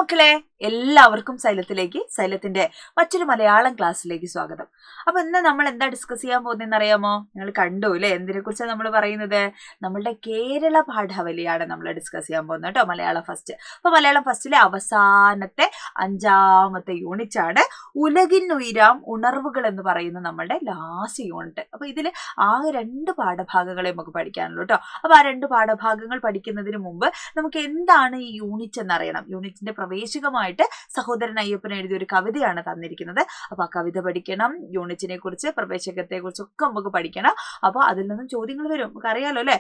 മക്കളെ, എല്ലാവർക്കും സൈലത്തിന്റെ മറ്റൊരു മലയാളം ക്ലാസ്സിലേക്ക് സ്വാഗതം. അപ്പൊ ഇന്ന് നമ്മൾ എന്താ ഡിസ്കസ് ചെയ്യാൻ പോകുന്നതെന്ന് അറിയാമോ? നിങ്ങൾ കണ്ടു അല്ലെ എന്തിനെ കുറിച്ചാണ് നമ്മൾ പറയുന്നത്? നമ്മളുടെ കേരള പാഠാവലിയാണ് നമ്മൾ ഡിസ്കസ് ചെയ്യാൻ പോകുന്നത് കേട്ടോ. മലയാളം ഫസ്റ്റ്. അപ്പൊ മലയാളം ഫസ്റ്റിലെ അവസാനത്തെ 5ാമത്തെ യൂണിറ്റ് ആണ് ഉലകിനുയരാം ഉണർവുകൾ എന്ന് പറയുന്ന നമ്മളുടെ ലാസ്റ്റ് യൂണിറ്റ്. അപ്പൊ ഇതിൽ ആകെ 2 പാഠഭാഗങ്ങളെ നമുക്ക് പഠിക്കാനുള്ളൂ കേട്ടോ. അപ്പൊ ആ 2 പാഠഭാഗങ്ങൾ പഠിക്കുന്നതിന് മുമ്പ് നമുക്ക് എന്താണ് ഈ യൂണിറ്റ് എന്നറിയണം. യൂണിറ്റിന്റെ പ്രവേശികമായിട്ട് സഹോദരൻ അയ്യപ്പൻ എഴുതിയ ഒരു കവിതയാണ് തന്നിരിക്കുന്നത്. അപ്പൊ ആ കവിത പഠിക്കണം, യൂണിറ്റിനെ കുറിച്ച് പ്രവേശകത്തെ കുറിച്ചൊക്കെ നമുക്ക് പഠിക്കണം. അപ്പൊ അതിൽ നിന്നും ചോദ്യങ്ങൾ വരും, നമുക്ക് അറിയാലോ അല്ലെ.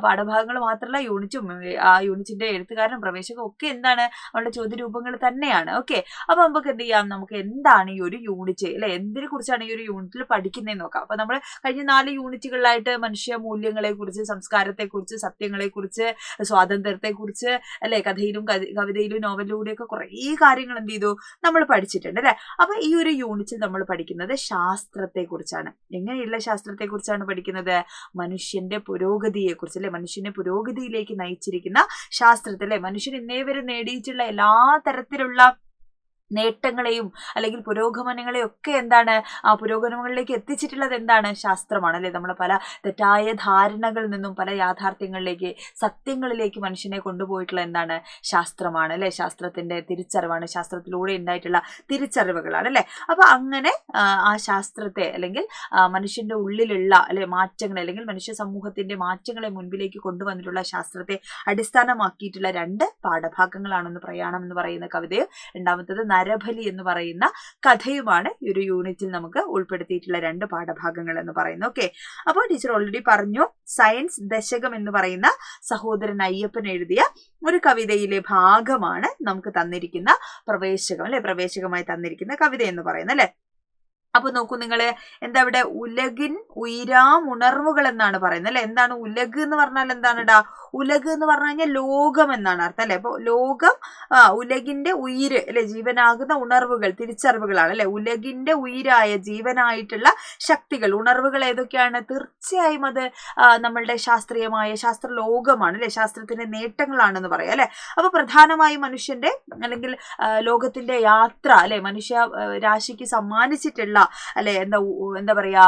പാഠഭാഗങ്ങൾ മാത്രമല്ല, യൂണിറ്റും ആ യൂണിറ്റിന്റെ എഴുത്തുകാരനും പ്രവേശകവും ഒക്കെ എന്താണ് അവരുടെ ചോദ്യരൂപങ്ങൾ തന്നെയാണ്. ഓക്കെ, അപ്പൊ നമുക്ക് എന്ത് ചെയ്യാം, നമുക്ക് എന്താണ് ഈ ഒരു യൂണിറ്റ് അല്ലെ, എന്തിനെ കുറിച്ചാണ് ഈ ഒരു യൂണിറ്റിൽ പഠിക്കുന്നതെന്ന് നോക്കാം. അപ്പൊ നമ്മൾ കഴിഞ്ഞ 4 യൂണിറ്റുകളിലായിട്ട് മനുഷ്യ മൂല്യങ്ങളെ കുറിച്ച്, സംസ്കാരത്തെ കുറിച്ച്, സത്യങ്ങളെ കുറിച്ച്, സ്വാതന്ത്ര്യത്തെ കുറിച്ച് അല്ലെ, കഥയിലും കവിതയിലും നോവലിലൂടെ ഒക്കെ കുറെ കാര്യങ്ങൾ എന്ത് ചെയ്തു നമ്മൾ പഠിച്ചിട്ടുണ്ട് അല്ലെ. അപ്പൊ ഈ ഒരു യൂണിറ്റിൽ നമ്മൾ പഠിക്കുന്നത് ശാസ്ത്രത്തെ കുറിച്ചാണ്. എങ്ങനെയുള്ള ശാസ്ത്രത്തെ കുറിച്ചാണ് പഠിക്കുന്നത്? മനുഷ്യന്റെ പുരോഗതിയെ കുറിച്ച് അല്ലെ, മനുഷ്യനെ പുരോഗതിയിലേക്ക് നയിച്ചിരിക്കുന്ന ശാസ്ത്രത്തിലെ മനുഷ്യൻ ഇന്നേ വരെ നേടിയിട്ടുള്ള എല്ലാ തരത്തിലുള്ള നേട്ടങ്ങളെയും അല്ലെങ്കിൽ പുരോഗമനങ്ങളെയും ഒക്കെ എന്താണ് ആ പുരോഗമനങ്ങളിലേക്ക് എത്തിച്ചിട്ടുള്ളത് എന്താണ്? ശാസ്ത്രമാണ് അല്ലെ. നമ്മൾ പല തെറ്റായ ധാരണകളിൽ നിന്നും പല യാഥാർത്ഥ്യങ്ങളിലേക്ക്, സത്യങ്ങളിലേക്ക് മനുഷ്യനെ കൊണ്ടുപോയിട്ടുള്ള എന്താണ്? ശാസ്ത്രമാണ് അല്ലെ. ശാസ്ത്രത്തിന്റെ തിരിച്ചറിവാണ്, ശാസ്ത്രത്തിലൂടെ ഉണ്ടായിട്ടുള്ള തിരിച്ചറിവുകളാണ് അല്ലെ. അപ്പൊ അങ്ങനെ ആ ശാസ്ത്രത്തെ അല്ലെങ്കിൽ മനുഷ്യന്റെ ഉള്ളിലുള്ള അല്ലെ മാറ്റങ്ങൾ, അല്ലെങ്കിൽ മനുഷ്യ സമൂഹത്തിന്റെ മാറ്റങ്ങളെ മുൻപിലേക്ക് കൊണ്ടുവന്നിട്ടുള്ള ശാസ്ത്രത്തെ അടിസ്ഥാനമാക്കിയിട്ടുള്ള 2 പാഠഭാഗങ്ങളാണെന്ന് പ്രയാണം എന്ന് പറയുന്ന കവിതയും രണ്ടാമത്തത് നരബലി എന്ന് പറയുന്ന കഥയുമാണ് ഈ ഒരു യൂണിറ്റിൽ നമുക്ക് ഉൾപ്പെടുത്തിയിട്ടുള്ള 2 പാഠഭാഗങ്ങൾ എന്ന് പറയുന്നത്. ഓക്കെ, അപ്പോൾ ടീച്ചർ ഓൾറെഡി പറഞ്ഞു, സയൻസ് ദശകം എന്ന് പറയുന്ന സഹോദരൻ അയ്യപ്പൻ എഴുതിയ ഒരു കവിതയിലെ ഭാഗമാണ് നമുക്ക് തന്നിരിക്കുന്ന പ്രവേശകം അല്ലെ, പ്രവേശകമായി തന്നിരിക്കുന്ന കവിത എന്ന് പറയുന്നത് അല്ലെ. അപ്പൊ നോക്കൂ നിങ്ങള്, എന്താ ഇവിടെ ഉലകിൻ ഉയരാം ഉണർവുകൾ എന്നാണ് പറയുന്നത് അല്ലെ. എന്താണ് ഉലക് എന്ന് പറഞ്ഞാൽ? എന്താണെടാ ഉലക് എന്ന് പറഞ്ഞു കഴിഞ്ഞാൽ ലോകം എന്നാണ് അർത്ഥം അല്ലെ. അപ്പൊ ലോകം, ഉലകിന്റെ ഉയിര് അല്ലെ, ജീവനാകുന്ന ഉണർവുകൾ, തിരിച്ചറിവുകളാണ് അല്ലെ. ഉലകിന്റെ ഉയിരായ ജീവനായിട്ടുള്ള ശക്തികൾ, ഉണർവുകൾ ഏതൊക്കെയാണ്? തീർച്ചയായും അത് നമ്മളുടെ ശാസ്ത്രീയമായ ശാസ്ത്ര ലോകമാണ് അല്ലെ, ശാസ്ത്രത്തിന്റെ നേട്ടങ്ങളാണെന്ന് പറയാം അല്ലെ. അപ്പൊ പ്രധാനമായും മനുഷ്യന്റെ അല്ലെങ്കിൽ ലോകത്തിന്റെ യാത്ര അല്ലെ, മനുഷ്യ രാശിക്ക് സമ്മാനിച്ചിട്ടുള്ള അല്ലെ എന്താ പറയാ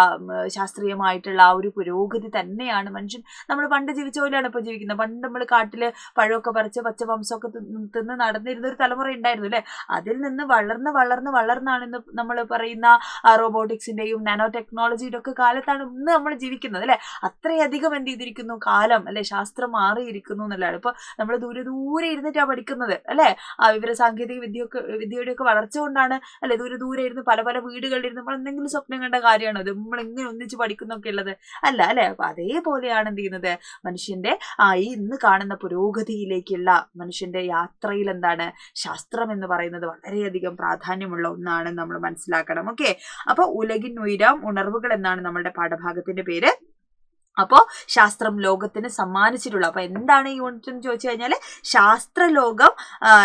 ശാസ്ത്രീയമായിട്ടുള്ള ആ ഒരു പുരോഗതി തന്നെയാണ് മനുഷ്യൻ. നമ്മൾ പണ്ട് ജീവിച്ച പോലെയാണ് ഇപ്പൊ ജീവിക്കുന്നത്. പണ്ട് നമ്മൾ കാട്ടില് പഴമൊക്കെ പറിച്ച് പച്ചമാംസമൊക്കെ തിന്ന് നടന്നിരുന്ന ഒരു തലമുറ ഉണ്ടായിരുന്നു അല്ലെ. അതിൽ നിന്ന് വളർന്നാണ് ഇന്ന് നമ്മൾ പറയുന്ന റോബോട്ടിക്സിന്റെയും നാനോ ടെക്നോളജിയുടെ ഒക്കെ കാലത്താണ് ഇന്ന് നമ്മൾ ജീവിക്കുന്നത് അല്ലെ. അത്രയധികം എന്ത് ചെയ്തിരിക്കുന്നു കാലം അല്ലെ, ശാസ്ത്രം മാറിയിരിക്കുന്നു എന്നുള്ളതാണ്. ഇപ്പൊ നമ്മൾ ദൂരെ ഇരുന്നിട്ടാണ് പഠിക്കുന്നത് അല്ലെ. ആ വിവര സാങ്കേതിക വിദ്യയുടെ ഒക്കെ വളർച്ച കൊണ്ടാണ് അല്ലെ ദൂരെ ഇരുന്ന് പല വീടുകളിലിരുന്ന് നമ്മൾ എന്തെങ്കിലും സ്വപ്നം കണ്ട കാര്യമാണ് അത് നമ്മൾ എങ്ങനെ ഒന്നിച്ച് പഠിക്കുന്നൊക്കെ ഉള്ളത് അല്ല അല്ലെ. അപ്പൊ അതേപോലെയാണ് എന്ത് ചെയ്യുന്നത് മനുഷ്യന്റെ ഈ ഇന്ന് കാണുന്ന പുരോഗതിയിലേക്കുള്ള മനുഷ്യന്റെ യാത്രയിൽ എന്താണ് ശാസ്ത്രം എന്ന് പറയുന്നത് വളരെയധികം പ്രാധാന്യമുള്ള ഒന്നാണ് നമ്മൾ മനസ്സിലാക്കണം. ഓക്കെ, അപ്പൊ ഉലകിൻ ഉയരാം ഉണർവുകൾ എന്നാണ് നമ്മളുടെ പാഠഭാഗത്തിന്റെ പേര്. അപ്പോ ശാസ്ത്രം ലോകത്തിന് സമ്മാനിച്ചിട്ടുള്ള, അപ്പൊ എന്താണ് ഈ യൂണിറ്റ് എന്ന് ചോദിച്ചു കഴിഞ്ഞാല് ശാസ്ത്രലോകം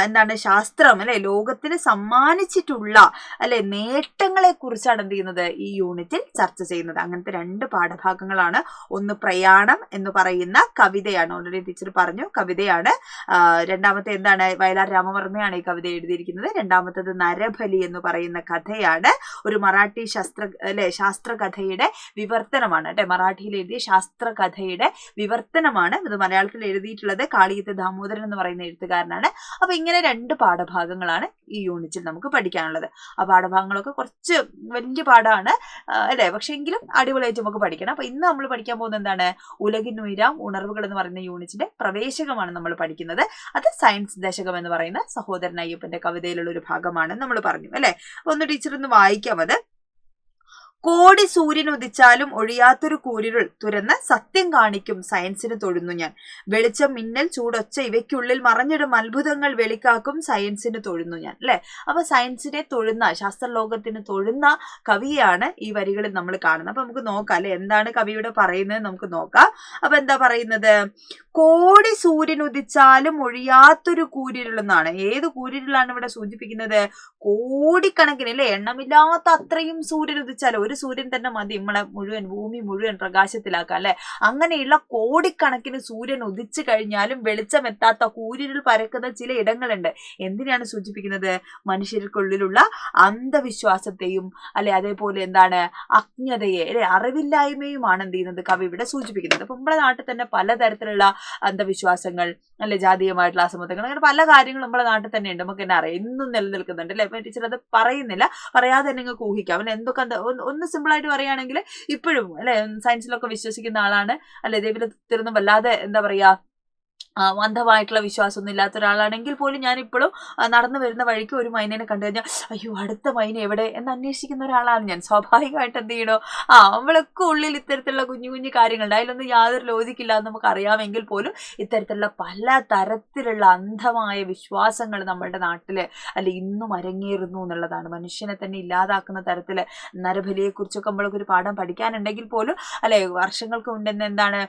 എന്താണ് ശാസ്ത്രം അല്ലെ ലോകത്തിന് സമ്മാനിച്ചിട്ടുള്ള അല്ലെ നേട്ടങ്ങളെ കുറിച്ചാണ് എന്ത് ചെയ്യുന്നത് ഈ യൂണിറ്റിൽ ചർച്ച ചെയ്യുന്നത്. അങ്ങനത്തെ 2 പാഠഭാഗങ്ങളാണ്. ഒന്ന് പ്രയാണം എന്ന് പറയുന്ന കവിതയാണ്, ഓൾറെഡി ടീച്ചർ പറഞ്ഞു കവിതയാണ്. രണ്ടാമത്തെ എന്താണ് വയലാർ രാമവർമ്മയാണ് ഈ കവിത എഴുതിയിരിക്കുന്നത്. രണ്ടാമത്തത് നരബലി എന്ന് പറയുന്ന കഥയാണ്. ഒരു മറാഠി ശാസ്ത്രകഥയുടെ വിവർത്തനമാണ് കേട്ടെ. മറാഠിയിൽ എഴുതിയ ശാസ്ത്രകഥയുടെ വിവർത്തനമാണ്. ഇത് മലയാളത്തിൽ എഴുതിയിട്ടുള്ളത് കാളിയത്ത് ദാമോദരൻ എന്ന് പറയുന്ന എഴുത്തുകാരനാണ്. അപ്പൊ ഇങ്ങനെ 2 പാഠഭാഗങ്ങളാണ് ഈ യൂണിറ്റിൽ നമുക്ക് പഠിക്കാനുള്ളത്. ആ പാഠഭാഗങ്ങളൊക്കെ കുറച്ച് വലിയ പാഠമാണ് അല്ലെ, പക്ഷെ എങ്കിലും അടിപൊളിയായിട്ട് നമുക്ക് പഠിക്കണം. അപ്പൊ ഇന്ന് നമ്മൾ പഠിക്കാൻ പോകുന്നത് എന്താണ്? ഉലകിനുയരാം ഉണർവുകൾ എന്ന് പറയുന്ന യൂണിറ്റിന്റെ പ്രവേശകമാണ് നമ്മൾ പഠിക്കുന്നത്. അത് സയൻസ് ദശകം എന്ന് പറയുന്ന സഹോദരൻ അയ്യപ്പന്റെ കവിതയിലുള്ള ഒരു ഭാഗമാണ് നമ്മൾ പറഞ്ഞു അല്ലെ. ഒന്ന് ടീച്ചർ ഒന്ന് വായിക്കാം അത്. കോടി സൂര്യൻ ഉദിച്ചാലും ഒഴിയാത്തൊരു കൂരിരുൾ തുരന്ന് സത്യം കാണിക്കും സയൻസിന് തൊഴുന്നു ഞാൻ. വെളിച്ചം, മിന്നൽ, ചൂടൊച്ച ഇവയ്ക്കുള്ളിൽ മറഞ്ഞിടും അത്ഭുതങ്ങൾ വെളിക്കാക്കും സയൻസിന് തൊഴുന്നു ഞാൻ അല്ലെ. അപ്പൊ സയൻസിനെ തൊഴുന്ന, ശാസ്ത്രലോകത്തിന് തൊഴുന്ന കവിയാണ് ഈ വരികളിൽ നമ്മൾ കാണുന്നത്. അപ്പൊ നമുക്ക് നോക്കാം അല്ലെ എന്താണ് കവിയുടെ പറയുന്നത് നമുക്ക് നോക്കാം. അപ്പൊ എന്താ പറയുന്നത്? കോടി സൂര്യൻ ഉദിച്ചാലും ഒഴിയാത്തൊരു കൂരിരുൾ എന്നാണ്. ഏത് കൂരിരുളാണ് ഇവിടെ സൂചിപ്പിക്കുന്നത്? കോടിക്കണക്കിന് അല്ലെ, എണ്ണമില്ലാത്ത അത്രയും സൂര്യൻ ഉദിച്ചാലും ഒരു സൂര്യൻ തന്നെ മതി നമ്മളെ മുഴുവൻ ഭൂമി മുഴുവൻ പ്രകാശത്തിലാക്കാം അല്ലെ. അങ്ങനെയുള്ള കോടിക്കണക്കിന് സൂര്യൻ ഉദിച്ചു കഴിഞ്ഞാലും വെളിച്ചം എത്താത്ത കൂരിരുൾ പരക്കുന്ന ചില ഇടങ്ങളുണ്ട്. എന്തിനാണ് സൂചിപ്പിക്കുന്നത്? മനുഷ്യർക്കുള്ളിലുള്ള അന്ധവിശ്വാസത്തെയും അല്ലെ അതേപോലെ എന്താണ് അജ്ഞതയെ അല്ലെ അറിവില്ലായ്മയുമാണ് എന്ത് ചെയ്യുന്നത് കവി ഇവിടെ സൂചിപ്പിക്കുന്നത്. അപ്പൊ നമ്മുടെ നാട്ടിൽ തന്നെ പലതരത്തിലുള്ള അന്ധവിശ്വാസങ്ങൾ അല്ലെ ജാതീയമായിട്ടുള്ള അസമത്വങ്ങൾ അങ്ങനെ പല കാര്യങ്ങളും നമ്മുടെ നാട്ടിൽ തന്നെ ഉണ്ട്. നമുക്ക് തന്നെ അറിയാം, എന്നും നിലനിൽക്കുന്നുണ്ട് അല്ലെ. അപ്പൊ ടീച്ചർ അത് പറയുന്നില്ല, പറയാതെ തന്നെ നിങ്ങൾക്ക് ഊഹിക്കാം അല്ലെ. എന്തൊക്കെ ഒന്ന് സിമ്പിൾ ആയിട്ട് പറയുകയാണെങ്കിൽ ഇപ്പോഴും അല്ലെ സയൻസിലൊക്കെ വിശ്വസിക്കുന്ന ആളാണ് അല്ലെ, ദൈവത്തിലൊന്നും വല്ലാതെ എന്താ പറയാ അന്ധമായിട്ടുള്ള വിശ്വാസമൊന്നും ഇല്ലാത്ത ഒരാളാണെങ്കിൽ പോലും ഞാനിപ്പോഴും നടന്നു വരുന്ന വഴിക്ക് ഒരു മൈനേനെ കണ്ടു കഴിഞ്ഞാൽ അയ്യോ അടുത്ത മൈന എവിടെ എന്ന് അന്വേഷിക്കുന്ന ഒരാളാണ് ഞാൻ. സ്വാഭാവികമായിട്ട് എന്ത് ചെയ്യണോ നമ്മളൊക്കെ ഉള്ളിൽ ഇത്തരത്തിലുള്ള കുഞ്ഞു കുഞ്ഞു കാര്യങ്ങളുണ്ട്, അതിലൊന്നും യാതൊരു ലോജിക്കില്ല എന്ന് നമുക്ക് അറിയാമെങ്കിൽ പോലും ഇത്തരത്തിലുള്ള പല തരത്തിലുള്ള അന്ധമായ വിശ്വാസങ്ങൾ നമ്മുടെ നാട്ടില് അല്ലെ ഇന്നും അരങ്ങേറുന്നു എന്നുള്ളതാണ്. മനുഷ്യനെ തന്നെ ഇല്ലാതാക്കുന്ന തരത്തില് നരബലിയെക്കുറിച്ചൊക്കെ നമ്മൾക്ക് ഒരു പാഠം പഠിക്കാനുണ്ടെങ്കിൽ പോലും അല്ലെ വർഷങ്ങൾക്ക് മുമ്പ് എന്താണ്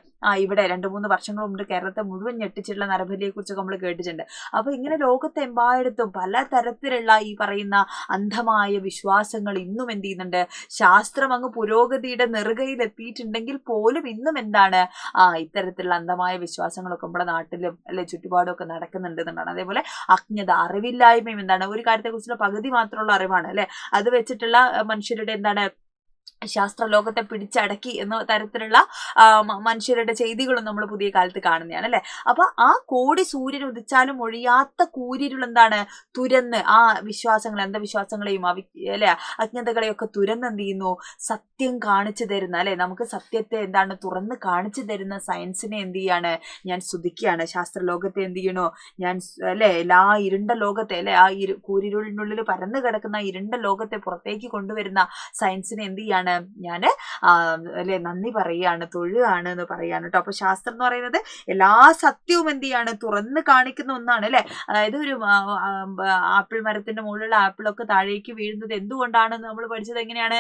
ഇവിടെ 2-3 വർഷങ്ങൾ മുമ്പ് കേരളത്തെ മുഴുവൻ ഞെട്ടിച്ചിട്ടുള്ള നരബലിയെ കുറിച്ചൊക്കെ നമ്മൾ കേട്ടിട്ടുണ്ട്. അപ്പൊ ഇങ്ങനെ ലോകത്തെമ്പായിടത്തും പല തരത്തിലുള്ള ഈ പറയുന്ന അന്ധമായ വിശ്വാസങ്ങൾ ഇന്നും എന്ത് ചെയ്യുന്നുണ്ട്. ശാസ്ത്രം അങ്ങ് പുരോഗതിയുടെ നെറുകയിൽ എത്തിയിട്ടുണ്ടെങ്കിൽ പോലും ഇന്നും എന്താണ് ഇത്തരത്തിലുള്ള അന്ധമായ വിശ്വാസങ്ങളൊക്കെ നമ്മുടെ നാട്ടിലും അല്ലെ ചുറ്റുപാടും ഒക്കെ നടക്കുന്നുണ്ട് എന്നുള്ളതാണ്. അതേപോലെ അജ്ഞത അറിവില്ലായ്മയും എന്താണ് ഒരു കാര്യത്തെ കുറിച്ചുള്ള പകുതി മാത്രമുള്ള അറിവാണ് അല്ലെ, അത് വെച്ചിട്ടുള്ള മനുഷ്യരുടെ എന്താണ് ശാസ്ത്രലോകത്തെ പിടിച്ചടക്കി എന്ന തരത്തിലുള്ള മനുഷ്യരുടെ ചെയ്തികളും നമ്മൾ പുതിയ കാലത്ത് കാണുന്നതാണ് അല്ലെ. അപ്പൊ ആ കോടി സൂര്യൻ ഉദിച്ചാലും ഒഴിയാത്ത കൂരിരുൾ എന്താണ് തുരന്ന് ആ വിശ്വാസങ്ങളെ അന്ധവിശ്വാസങ്ങളെയും അല്ലെ അജ്ഞതകളെയൊക്കെ തുരന്ന് എന്ത് ചെയ്യുന്നു സത്യം കാണിച്ചു തരുന്ന അല്ലെ നമുക്ക് സത്യത്തെ എന്താണ് തുറന്ന് കാണിച്ചു തരുന്ന സയൻസിനെ എന്ത് ചെയ്യാണ് ഞാൻ സ്തുതിക്കുകയാണ്. ശാസ്ത്രലോകത്തെ എന്ത് ചെയ്യണോ ഞാൻ അല്ലെ എല്ലാ ഇരുണ്ട ലോകത്തെ അല്ലെ ആ കൂരിരുളിനുള്ളിൽ പരന്നു കിടക്കുന്ന ഇരുണ്ട ലോകത്തെ പുറത്തേക്ക് കൊണ്ടുവരുന്ന സയൻസിനെ എന്ത് ചെയ്യാണ് ഞാന് അല്ലെ നന്ദി പറയുകയാണ്, തൊഴുകയാണ് എന്ന് പറയാണ് കേട്ടോ. അപ്പൊ ശാസ്ത്രം എന്ന് പറയുന്നത് എല്ലാ സത്യവും എന്ത് ചെയ്യാണ് തുറന്ന് കാണിക്കുന്ന ഒന്നാണ് അല്ലെ. അതായത് ഒരു ആപ്പിൾ മരത്തിന്റെ മുകളിലുള്ള ആപ്പിളൊക്കെ താഴേക്ക് വീഴുന്നത് എന്തുകൊണ്ടാണെന്ന് നമ്മൾ പഠിച്ചത് എങ്ങനെയാണ്?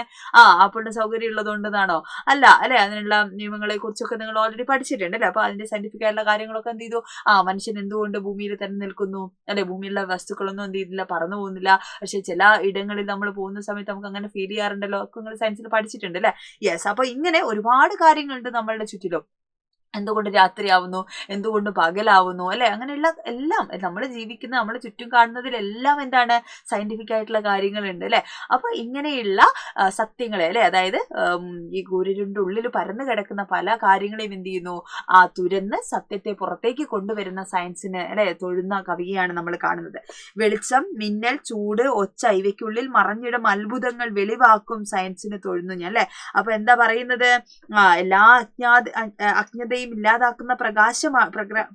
ആപ്പിളിന് സൗകര്യം ഉള്ളത് കൊണ്ടെന്നാണോ? അല്ല അല്ലെ. അതിനുള്ള നിയമങ്ങളെ കുറിച്ചൊക്കെ നിങ്ങൾ ഓൾറെഡി പഠിച്ചിട്ടുണ്ട് അല്ലെ. അപ്പൊ അതിന്റെ സയന്റിഫിക് ആയിട്ടുള്ള കാര്യങ്ങളൊക്കെ എന്ത് ചെയ്തു മനുഷ്യൻ എന്തുകൊണ്ട് ഭൂമിയിൽ തന്നെ നിൽക്കുന്നു അല്ലെ, ഭൂമിയിലുള്ള വസ്തുക്കളൊന്നും എന്ത് ചെയ്തില്ല പറന്നു പോകുന്നില്ല. പക്ഷെ ചില ഇടങ്ങളിൽ നമ്മൾ പോകുന്ന സമയത്ത് നമുക്ക് അങ്ങനെ ഫീൽ ചെയ്യാറുണ്ടല്ലോ, ഒക്കെ നിങ്ങൾ സയൻസിൽ പഠിച്ചിട്ടുണ്ട് അല്ലെ. യെസ്. അപ്പൊ ഇങ്ങനെ ഒരുപാട് കാര്യങ്ങളുണ്ട് നമ്മളുടെ ചുറ്റിലും. എന്തുകൊണ്ട് രാത്രിയാവുന്നു, എന്തുകൊണ്ട് പകലാവുന്നു അല്ലെ, അങ്ങനെയുള്ള എല്ലാം നമ്മൾ ജീവിക്കുന്ന നമ്മൾ ചുറ്റും കാണുന്നതിലെല്ലാം എന്താണ് സയന്റിഫിക് ആയിട്ടുള്ള കാര്യങ്ങളുണ്ട് അല്ലെ. അപ്പൊ ഇങ്ങനെയുള്ള സത്യങ്ങളെ അല്ലെ അതായത് ഈ കൂരിരുളിന്റെ ഉള്ളിൽ പരന്നു കിടക്കുന്ന പല കാര്യങ്ങളെയും എന്ത് ചെയ്യുന്നു തുരന്ന് സത്യത്തെ പുറത്തേക്ക് കൊണ്ടുവരുന്ന സയൻസിന് അല്ലെ തൊഴുന്ന കവിയെയാണ് നമ്മൾ കാണുന്നത്. വെളിച്ചം, മിന്നൽ, ചൂട്, ഒച്ച ഇവയ്ക്കുള്ളിൽ മറഞ്ഞിടം അത്ഭുതങ്ങൾ വെളിവാക്കും സയൻസിന് തൊഴുന്നു ഞാൻ അല്ലെ. അപ്പൊ എന്താ പറയുന്നത്? എല്ലാ അജ്ഞതയും ഇല്ലാതാക്കുന്ന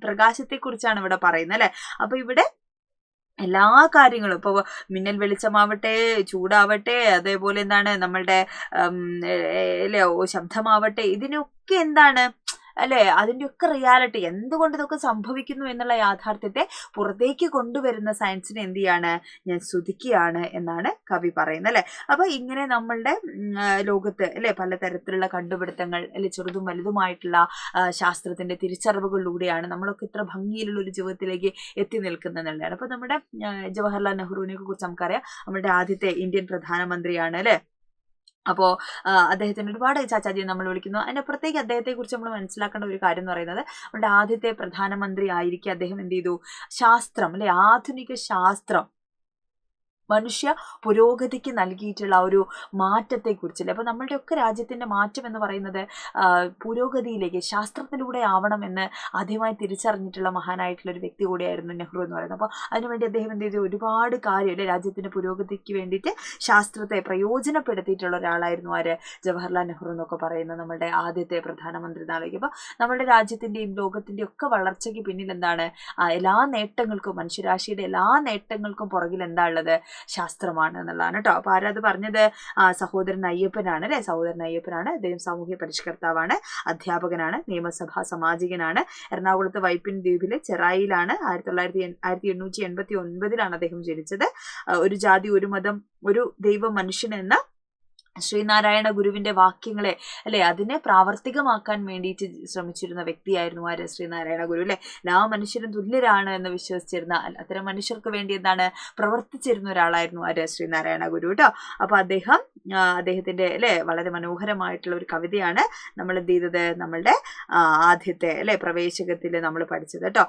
പ്രകാശത്തെ കുറിച്ചാണ് ഇവിടെ പറയുന്നത് അല്ലെ. അപ്പൊ ഇവിടെ എല്ലാ കാര്യങ്ങളും ഇപ്പൊ മിന്നൽ വെളിച്ചമാവട്ടെ, ചൂടാവട്ടെ, അതേപോലെ എന്താണ് നമ്മളുടെ ശബ്ദമാവട്ടെ, ഇതിനൊക്കെ എന്താണ് അല്ലെ അതിൻ്റെയൊക്കെ റിയാലിറ്റി എന്തുകൊണ്ട് ഇതൊക്കെ സംഭവിക്കുന്നു എന്നുള്ള യാഥാർത്ഥ്യത്തെ പുറത്തേക്ക് കൊണ്ടുവരുന്ന സയൻസിനെ എന്ത് ചെയ്യാണ് ഞാൻ സ്തുതിക്കുകയാണ് എന്നാണ് കവി പറയുന്നത് അല്ലെ. അപ്പൊ ഇങ്ങനെ നമ്മളുടെ ലോകത്ത് അല്ലെ പലതരത്തിലുള്ള കണ്ടുപിടുത്തങ്ങൾ അല്ലെ ചെറുതും വലുതുമായിട്ടുള്ള ശാസ്ത്രത്തിന്റെ തിരിച്ചറിവുകളിലൂടെയാണ് നമ്മളൊക്കെ ഇത്ര ഭംഗിയിലുള്ള ഒരു ജീവിതത്തിലേക്ക് എത്തി നിൽക്കുന്നതെന്നുള്ളതാണ്. അപ്പൊ നമ്മുടെ ജവഹർലാൽ നെഹ്റുവിനെ കുറിച്ച് നമുക്കറിയാം, നമ്മുടെ ആദ്യത്തെ ഇന്ത്യൻ പ്രധാനമന്ത്രിയാണ് അല്ലെ. അപ്പോൾ അദ്ദേഹത്തിന് ഒരുപാട് ചാച്ചാജി നമ്മൾ വിളിക്കുന്നു. അതിനപ്പുറത്തേക്ക് അദ്ദേഹത്തെ കുറിച്ച് നമ്മൾ മനസ്സിലാക്കേണ്ട ഒരു കാര്യം എന്ന് പറയുന്നത് നമ്മുടെ ആദ്യത്തെ പ്രധാനമന്ത്രി ആയിരിക്കെ അദ്ദേഹം എന്ത് ചെയ്തു ശാസ്ത്രം അല്ലെ ആധുനിക ശാസ്ത്രം മനുഷ്യ പുരോഗതിക്ക് നൽകിയിട്ടുള്ള ഒരു മാറ്റത്തെക്കുറിച്ചല്ലേ. അപ്പോൾ നമ്മളുടെയൊക്കെ രാജ്യത്തിൻ്റെ മാറ്റം എന്ന് പറയുന്നത് പുരോഗതിയിലേക്ക് ശാസ്ത്രത്തിലൂടെ ആവണമെന്ന് ആദ്യമായി തിരിച്ചറിഞ്ഞിട്ടുള്ള മഹാനായിട്ടുള്ള ഒരു വ്യക്തി കൂടിയായിരുന്നു നെഹ്റു എന്ന് പറയുന്നത്. അപ്പോൾ അതിനുവേണ്ടി അദ്ദേഹം എന്ത് ചെയ്തു ഒരുപാട് കാര്യം അല്ലെ രാജ്യത്തിൻ്റെ പുരോഗതിക്ക് വേണ്ടിയിട്ട് ശാസ്ത്രത്തെ പ്രയോജനപ്പെടുത്തിയിട്ടുള്ള ഒരാളായിരുന്നു ആര് ജവഹർലാൽ നെഹ്റു എന്നൊക്കെ പറയുന്നത് നമ്മളുടെ ആദ്യത്തെ പ്രധാനമന്ത്രി എന്നാലേക്ക്. അപ്പോൾ നമ്മുടെ രാജ്യത്തിൻ്റെയും ലോകത്തിൻ്റെയും ഒക്കെ വളർച്ചയ്ക്ക് പിന്നിൽ എന്താണ് എല്ലാ നേട്ടങ്ങൾക്കും മനുഷ്യരാശിയുടെ എല്ലാ നേട്ടങ്ങൾക്കും പുറകിൽ എന്താ ഉള്ളത് ശാസ്ത്രമാണ് എന്നുള്ളതാണ് കേട്ടോ. അപ്പൊ ആരത് പറഞ്ഞത് സഹോദരൻ അയ്യപ്പനാണ് അല്ലെ. സഹോദരൻ അയ്യപ്പനാണ്. അദ്ദേഹം സാമൂഹ്യ പരിഷ്കർത്താവാണ്, അധ്യാപകനാണ്, നിയമസഭാ സാമാജികനാണ്. എറണാകുളത്ത് വൈപ്പിൻ ദ്വീപിലെ ചെറായിലാണ് 1889 അദ്ദേഹം ജനിച്ചത്. ഒരു ജാതി, ഒരു മതം, ഒരു ദൈവം, മനുഷ്യൻ എന്ന ശ്രീനാരായണ ഗുരുവിന്റെ വാക്യങ്ങളെ അല്ലെ അതിനെ പ്രാവർത്തികമാക്കാൻ വേണ്ടിയിട്ട് ശ്രമിച്ചിരുന്ന വ്യക്തിയായിരുന്നു ആര്? ശ്രീനാരായണ ഗുരു അല്ലെ. എല്ലാ മനുഷ്യരും തുല്യരാണ് എന്ന് വിശ്വസിച്ചിരുന്ന അത്തരം മനുഷ്യർക്ക് വേണ്ടി എന്താണ് പ്രവർത്തിച്ചിരുന്ന ഒരാളായിരുന്നു ആര്? ശ്രീനാരായണ ഗുരു കേട്ടോ. അപ്പൊ അദ്ദേഹത്തിന്റെ അല്ലെ വളരെ മനോഹരമായിട്ടുള്ള ഒരു കവിതയാണ് നമ്മൾ എന്ത് ചെയ്തത്, നമ്മളുടെ ആദ്യത്തെ അല്ലെ പ്രവേശകത്തിൽ നമ്മൾ പഠിച്ചത് കേട്ടോ.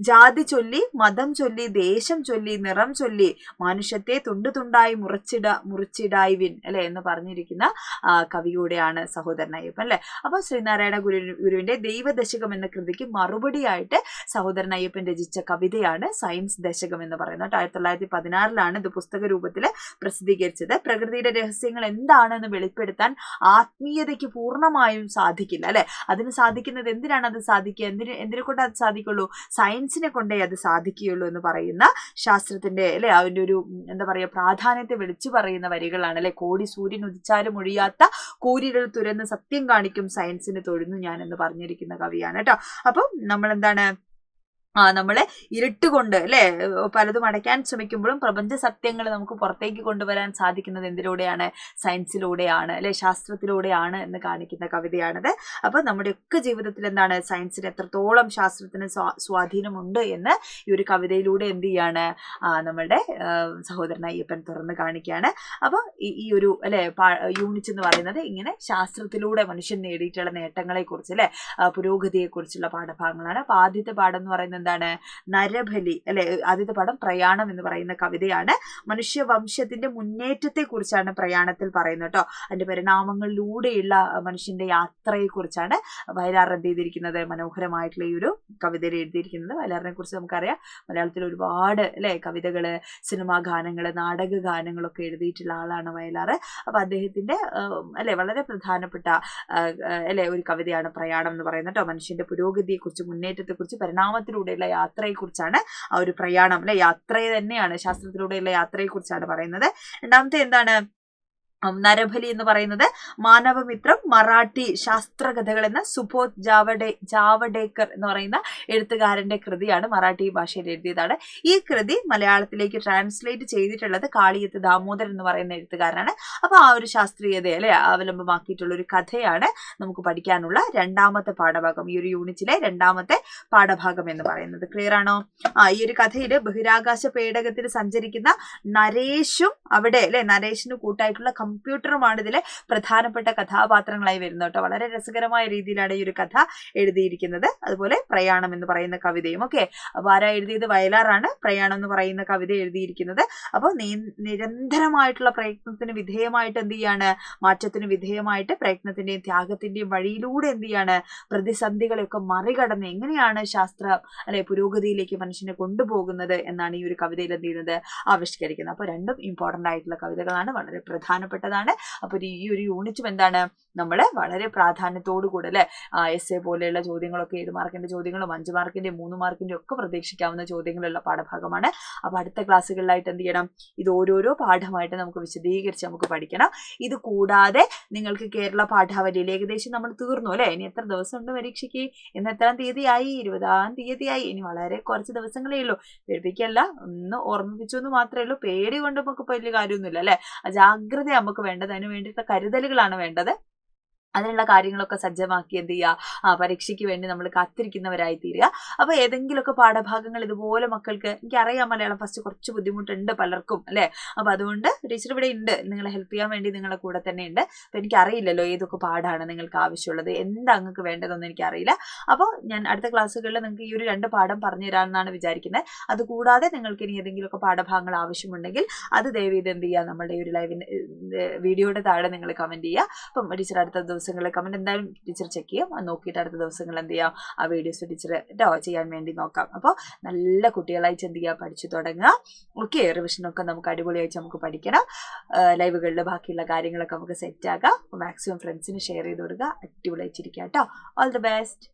ജാതി ചൊല്ലി, മതം ചൊല്ലി, ദേശം ചൊല്ലി, നിറം ചൊല്ലി, മനുഷ്യത്തെ തുണ്ടു തുണ്ടായി മുറിച്ചിടായിവിൻ അല്ലെ എന്ന് പറഞ്ഞിരിക്കുന്ന കവിയൂടെയാണ് സഹോദരൻ അയ്യപ്പൻ അല്ലെ. അപ്പൊ ശ്രീനാരായണ ഗുരുവിന്റെ ദൈവദശകം എന്ന കൃതിക്ക് മറുപടിയായിട്ട് സഹോദരൻ അയ്യപ്പൻ രചിച്ച കവിതയാണ് സയൻസ് ദശകം എന്ന് പറയുന്നത്. 1916 ഇത് പുസ്തക രൂപത്തിൽ പ്രസിദ്ധീകരിച്ചത്. പ്രകൃതിയുടെ രഹസ്യങ്ങൾ എന്താണെന്ന് വെളിപ്പെടുത്താൻ ആത്മീയതയ്ക്ക് പൂർണ്ണമായും സാധിക്കില്ല അല്ലെ. അതിന് സാധിക്കുന്നത് എന്തിനാണ്? അത് സാധിക്കുക എന്തിനെ കൊണ്ട് അത് സാധിക്കുള്ളൂ? സയൻസിനെ കൊണ്ടേ അത് സാധിക്കുകയുള്ളൂ എന്ന് പറയുന്ന ശാസ്ത്രത്തിന്റെ അല്ലെ അതിന്റെ ഒരു എന്താ പറയുക പ്രാധാന്യത്തെ വിളിച്ചു പറയുന്ന വരികളാണ് അല്ലെ. കോടി സൂര്യൻ ഉദിച്ചാലും ഒഴിയാത്ത കൂരിരുൾ തുരന്ന് സത്യം കാണിക്കും സയൻസിന് തൊഴുന്നു ഞാൻ എന്ന് പറഞ്ഞിരിക്കുന്ന കവിയാണ് കേട്ടോ. അപ്പം നമ്മൾ എന്താണ് നമ്മളെ ഇരുട്ടുകൊണ്ട് അല്ലെ പലതും അടയ്ക്കാൻ ശ്രമിക്കുമ്പോഴും പ്രപഞ്ച സത്യങ്ങൾ നമുക്ക് പുറത്തേക്ക് കൊണ്ടുവരാൻ സാധിക്കുന്നത് എന്തിലൂടെയാണ്? സയൻസിലൂടെയാണ് അല്ലെ, ശാസ്ത്രത്തിലൂടെയാണ് എന്ന് കാണിക്കുന്ന കവിതയാണിത്. അപ്പൊ നമ്മുടെയൊക്കെ ജീവിതത്തിൽ എന്താണ് സയൻസിന് എത്രത്തോളം ശാസ്ത്രത്തിന് സ്വാധീനമുണ്ട് എന്ന് ഈ ഒരു കവിതയിലൂടെ എന്ത് ചെയ്യാണ് നമ്മളുടെ സഹോദരൻ അയ്യപ്പൻ തുറന്ന് കാണിക്കുകയാണ്. അപ്പൊ ഈ ഒരു അല്ലെ യൂണിറ്റ് എന്ന് പറയുന്നത് ഇങ്ങനെ ശാസ്ത്രത്തിലൂടെ മനുഷ്യൻ നേടിയിട്ടുള്ള നേട്ടങ്ങളെ കുറിച്ച് അല്ലെ പുരോഗതിയെ കുറിച്ചുള്ള പാഠഭാഗങ്ങളാണ്. അപ്പൊ ആദ്യത്തെ പാഠം എന്ന് പറയുന്നത് എന്താണ്? നരബലി അല്ലെ. ആദ്യത്തെ പാഠം പ്രയാണം എന്ന് പറയുന്ന കവിതയാണ്. മനുഷ്യവംശത്തിന്റെ മുന്നേറ്റത്തെ കുറിച്ചാണ് പ്രയാണത്തിൽ പറയുന്നത് കേട്ടോ. അതിന്റെ പരിണാമങ്ങളിലൂടെയുള്ള മനുഷ്യന്റെ യാത്രയെ കുറിച്ചാണ് വയലാർ എന്ത് ചെയ്തിരിക്കുന്നത്, മനോഹരമായിട്ടുള്ള ഈ ഒരു കവിതയിൽ എഴുതിയിരിക്കുന്നത്. വയലാറിനെ കുറിച്ച് നമുക്കറിയാം, മലയാളത്തിൽ ഒരുപാട് അല്ലെ കവിതകള്, സിനിമാ ഗാനങ്ങള്, നാടക ഗാനങ്ങളൊക്കെ എഴുതിയിട്ടുള്ള ആളാണ് വയലാർ. അപ്പൊ അദ്ദേഹത്തിന്റെ അല്ലെ വളരെ പ്രധാനപ്പെട്ട അല്ലെ ഒരു കവിതയാണ് പ്രയാണം എന്ന് പറയുന്നത് കേട്ടോ. മനുഷ്യന്റെ പുരോഗതിയെ കുറിച്ച്, മുന്നേറ്റത്തെ കുറിച്ച്, പരിണാമത്തിലൂടെയുള്ള യാത്രയെ കുറിച്ചാണ് ആ ഒരു പ്രയാണം അല്ലെ. യാത്രയെ തന്നെയാണ്, ശാസ്ത്രത്തിലൂടെയുള്ള യാത്രയെ കുറിച്ചാണ് പറയുന്നത്. രണ്ടാമത്തെ എന്താണ്? നരബലി എന്ന് പറയുന്നത് മാനവമിത്രം മറാഠി ശാസ്ത്രകഥകൾ എന്ന സുബോധ് ജാവഡേക്കർ എന്ന് പറയുന്ന എഴുത്തുകാരന്റെ കൃതിയാണ്. മറാഠി ഭാഷയിൽ എഴുതിയതാണ്. ഈ കൃതി മലയാളത്തിലേക്ക് ട്രാൻസ്ലേറ്റ് ചെയ്തിട്ടുള്ളത് കാളിയത്ത് ദാമോദരൻ എന്ന് പറയുന്ന എഴുത്തുകാരനാണ്. അപ്പൊ ആ ഒരു ശാസ്ത്രീയതയെ അല്ലെ അവലംബമാക്കിയിട്ടുള്ള ഒരു കഥയാണ് നമുക്ക് പഠിക്കാനുള്ള രണ്ടാമത്തെ പാഠഭാഗം, ഈ ഒരു യൂണിറ്റിലെ രണ്ടാമത്തെ പാഠഭാഗം എന്ന് പറയുന്നത്. ക്ലിയർ ആണോ? ഈ ഒരു കഥയില് ബഹിരാകാശ പേടകത്തിൽ സഞ്ചരിക്കുന്ന നരേഷും അവിടെ അല്ലെ നരേഷിന് കൂട്ടായിട്ടുള്ള കമ്പ്യൂട്ടറുമാണ് ഇതിലെ പ്രധാനപ്പെട്ട കഥാപാത്രങ്ങളായി വരുന്നത് കേട്ടോ. വളരെ രസകരമായ രീതിയിലാണ് ഈ ഒരു കഥ എഴുതിയിരിക്കുന്നത്. അതുപോലെ പ്രയാണം എന്ന് പറയുന്ന കവിതയും. ഓക്കെ, അപ്പൊ ആരാ എഴുതിയത്? വയലാറാണ് പ്രയാണം എന്ന് പറയുന്ന കവിത എഴുതിയിരിക്കുന്നത്. അപ്പൊ നിരന്തരമായിട്ടുള്ള പ്രയത്നത്തിന് വിധേയമായിട്ട് എന്ത് ചെയ്യാണ്, മാറ്റത്തിന് വിധേയമായിട്ട് പ്രയത്നത്തിന്റെയും ത്യാഗത്തിന്റെയും വഴിയിലൂടെ എന്ത് ചെയ്യാണ്, പ്രതിസന്ധികളെയൊക്കെ മറികടന്ന് എങ്ങനെയാണ് ശാസ്ത്ര അല്ലെ പുരോഗതിയിലേക്ക് മനുഷ്യനെ കൊണ്ടുപോകുന്നത് എന്നാണ് ഈ ഒരു കവിതയിൽ എന്ത് ചെയ്യുന്നത്, ആവിഷ്കരിക്കുന്നത്. അപ്പൊ രണ്ടും ഇമ്പോർട്ടന്റ് ആയിട്ടുള്ള കവിതകളാണ്, വളരെ പ്രധാനപ്പെട്ടതാണ്. അപ്പൊ ഈ ഒരു യൂണിറ്റും എന്താണ്, നമ്മള് വളരെ പ്രാധാന്യത്തോടു കൂടെ അല്ലെ എസ് എ പോലെയുള്ള ചോദ്യങ്ങളൊക്കെ 7 മാർക്കിന്റെ ചോദ്യങ്ങളും 5 മാർക്കിന്റെ 3 മാർക്കിന്റെ ഒക്കെ പ്രതീക്ഷിക്കാവുന്ന ചോദ്യങ്ങളുള്ള പാഠഭാഗമാണ്. അപ്പൊ അടുത്ത ക്ലാസ്സുകളിലായിട്ട് എന്ത് ചെയ്യണം, ഇത് ഓരോരോ പാഠമായിട്ട് നമുക്ക് വിശദീകരിച്ച് നമുക്ക് പഠിക്കണം. ഇത് കൂടാതെ നിങ്ങൾക്ക് കേരള പാഠാവലിയിൽ ഏകദേശം നമ്മൾ തീർന്നു അല്ലെ. ഇനി എത്ര ദിവസം ഉണ്ട് പരീക്ഷയ്ക്ക്? ഇന്ന് എത്രാം തീയതിയായി? 20-ാം തീയതിയായി. ഇനി വളരെ കുറച്ച് ദിവസങ്ങളേ ഉള്ളൂ. പേടിപ്പിക്കല്ല, ഒന്ന് ഓർമ്മിപ്പിച്ചു എന്ന് മാത്രമേ ഉള്ളൂ. പേടി കൊണ്ട് നമുക്ക് വലിയ കാര്യമൊന്നുമില്ല അല്ലെ. ജാഗ്രത നമുക്ക് വേണ്ടത്, അതിന് വേണ്ടിയിട്ട് കരുതലുകളാണ് വേണ്ടത്. അതിനുള്ള കാര്യങ്ങളൊക്കെ സജ്ജമാക്കി എന്ത് ചെയ്യുക, പരീക്ഷയ്ക്ക് വേണ്ടി നമ്മൾ കാത്തിരിക്കുന്നവരായി തീരുക. അപ്പൊ ഏതെങ്കിലുമൊക്കെ പാഠഭാഗങ്ങൾ ഇതുപോലെ മക്കൾക്ക്, എനിക്കറിയാം മലയാളം ഫസ്റ്റ് കുറച്ച് ബുദ്ധിമുട്ടുണ്ട് പലർക്കും അല്ലെ. അപ്പൊ അതുകൊണ്ട് ടീച്ചർ ഇവിടെ ഉണ്ട്, നിങ്ങളെ ഹെൽപ്പ് ചെയ്യാൻ വേണ്ടി നിങ്ങളെ കൂടെ തന്നെ ഉണ്ട്. അപ്പൊ എനിക്കറിയില്ലല്ലോ ഏതൊക്കെ പാഠമാണ് നിങ്ങൾക്ക് ആവശ്യമുള്ളത്, എന്താ നിങ്ങൾക്ക് വേണ്ടതെന്ന് എനിക്കറിയില്ല. അപ്പോൾ ഞാൻ അടുത്ത ക്ലാസ്സുകളിൽ നിങ്ങൾക്ക് ഈ ഒരു 2 പാഠം പറഞ്ഞു തരാമെന്നാണ് വിചാരിക്കുന്നത്. അതുകൂടാതെ നിങ്ങൾക്ക് ഇനി ഏതെങ്കിലുമൊക്കെ പാഠഭാഗങ്ങൾ ആവശ്യമുണ്ടെങ്കിൽ അത് ദയവേത് എന്ത് ചെയ്യുക, നമ്മുടെ ഈ ഒരു ലൈവിന് വീഡിയോയുടെ താഴെ നിങ്ങൾ കമന്റ് ചെയ്യുക. അപ്പം ടീച്ചർ അടുത്ത ദിവസങ്ങളിൽ കമന്റ് എന്തായാലും ടീച്ചർ ചെക്ക് ചെയ്യും. അത് നോക്കിയിട്ട് അടുത്ത ദിവസങ്ങളിൽ എന്ത് ചെയ്യാം, ആ വീഡിയോസ് ടീച്ചർ ചെയ്യാൻ വേണ്ടി നോക്കാം. അപ്പോൾ നല്ല കുട്ടികളായിട്ട് എന്ത് ചെയ്യുക, പഠിച്ചു തുടങ്ങുക. ഓക്കെ, റിവിഷനൊക്കെ നമുക്ക് അടിപൊളിയായിട്ട് നമുക്ക് പഠിക്കണം. ലൈവുകളിൽ ബാക്കിയുള്ള കാര്യങ്ങളൊക്കെ നമുക്ക് സെറ്റ് ആക്കാം. മാക്സിമം ഫ്രണ്ട്സിന് ഷെയർ ചെയ്ത് കൊടുക്കുക. അടിപൊളിയായിട്ടിരിക്കുക കേട്ടോ. All the best.